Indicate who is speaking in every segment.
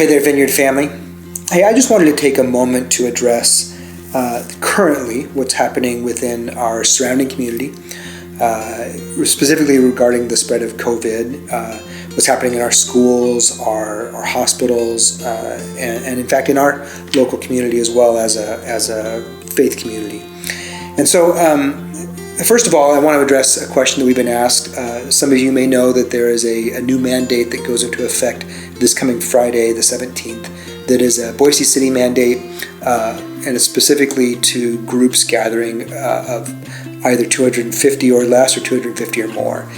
Speaker 1: Hey there, Vineyard family. Hey, I just wanted to take a moment to address currently what's happening within our surrounding community, specifically regarding the spread of COVID, what's happening in our schools, our hospitals, and in fact in our local community as well as a faith community. And so, first of all, I want to address a question that we've been asked. Some of you may know that there is a new mandate that goes into effect this coming Friday, the 17th, that is a Boise City mandate, and it's specifically to groups gathering of either 250 or less or 250 or more.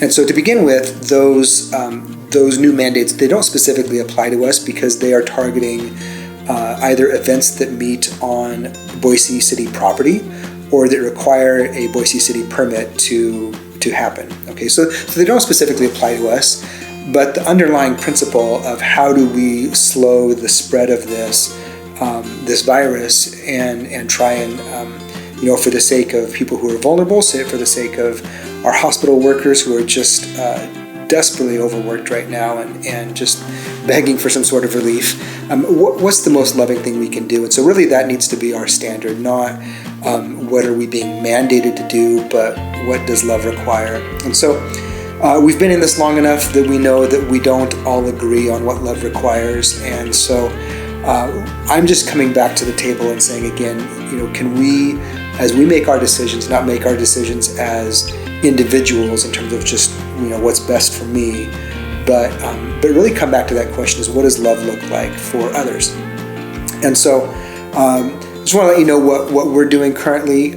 Speaker 1: And so to begin with, those new mandates, they don't specifically apply to us because they are targeting either events that meet on Boise City property or that require a Boise City permit to happen. Okay, so they don't specifically apply to us, but the underlying principle of how do we slow the spread of this virus and try and for the sake of people who are vulnerable, for the sake of our hospital workers who are just desperately overworked right now and just begging for some sort of relief, what's the most loving thing we can do? And so really that needs to be our standard, not what are we being mandated to do, but what does love require? And so we've been in this long enough that we know that we don't all agree on what love requires. And so I'm just coming back to the table and saying again, can we, as we make our decisions, not make our decisions as individuals in terms of just what's best for me, but really come back to that question: is what does love look like for others? And so I just want to let you know what we're doing currently.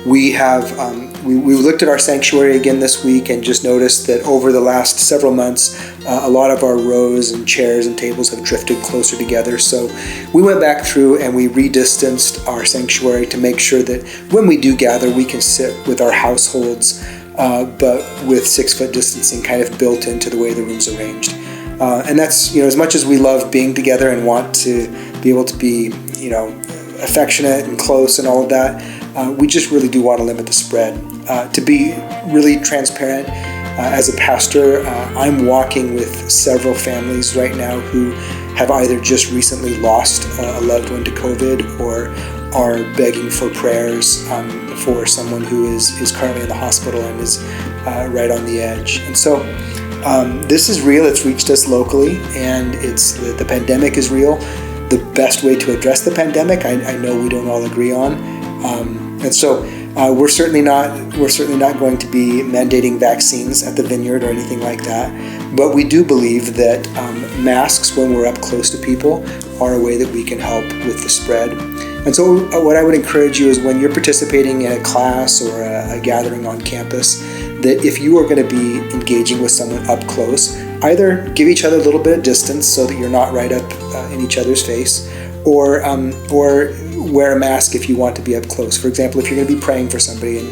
Speaker 1: We looked at our sanctuary again this week and just noticed that over the last several months, a lot of our rows and chairs and tables have drifted closer together. So we went back through and we redistanced our sanctuary to make sure that when we do gather, we can sit with our households, but with 6-foot distancing kind of built into the way the room's arranged. And that's, as much as we love being together and want to be able to be, affectionate and close and all of that, we just really do want to limit the spread. To be really transparent, as a pastor, I'm walking with several families right now who have either just recently lost a loved one to COVID or are begging for prayers for someone who is currently in the hospital and is right on the edge. And so this is real. It's reached us locally, and the pandemic is real. The best way to address the pandemic, I know we don't all agree on, and so we're certainly not going to be mandating vaccines at the Vineyard or anything like that. But we do believe that masks when we're up close to people are a way that we can help with the spread. And so what I would encourage you is when you're participating in a class or a gathering on campus, that if you are going to be engaging with someone up close, either give each other a little bit of distance so that you're not right up in each other's face, or wear a mask if you want to be up close. For example, if you're going to be praying for somebody, and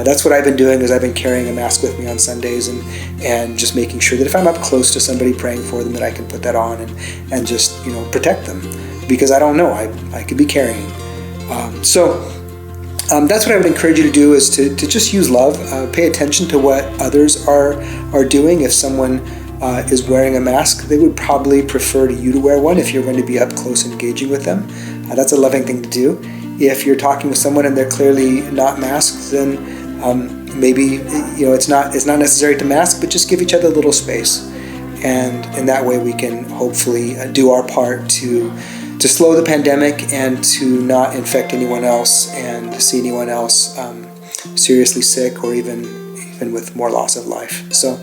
Speaker 1: that's what I've been doing, is I've been carrying a mask with me on Sundays and just making sure that if I'm up close to somebody praying for them, that I can put that on and just protect them, because I don't know, I could be carrying. So that's what I would encourage you to do, is to just use love. Pay attention to what others are doing. If someone is wearing a mask, they would probably prefer you to wear one if you're going to be up close and engaging with them. That's a loving thing to do. If you're talking with someone and they're clearly not masked, then maybe it's not necessary to mask, but just give each other a little space, and in that way we can hopefully do our part to slow the pandemic and to not infect anyone else and see anyone else seriously sick or even with more loss of life. So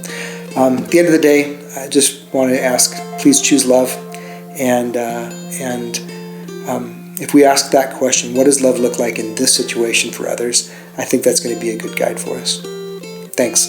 Speaker 1: at the end of the day, I just want to ask, please choose love, and if we ask that question, what does love look like in this situation for others, I think that's going to be a good guide for us. Thanks.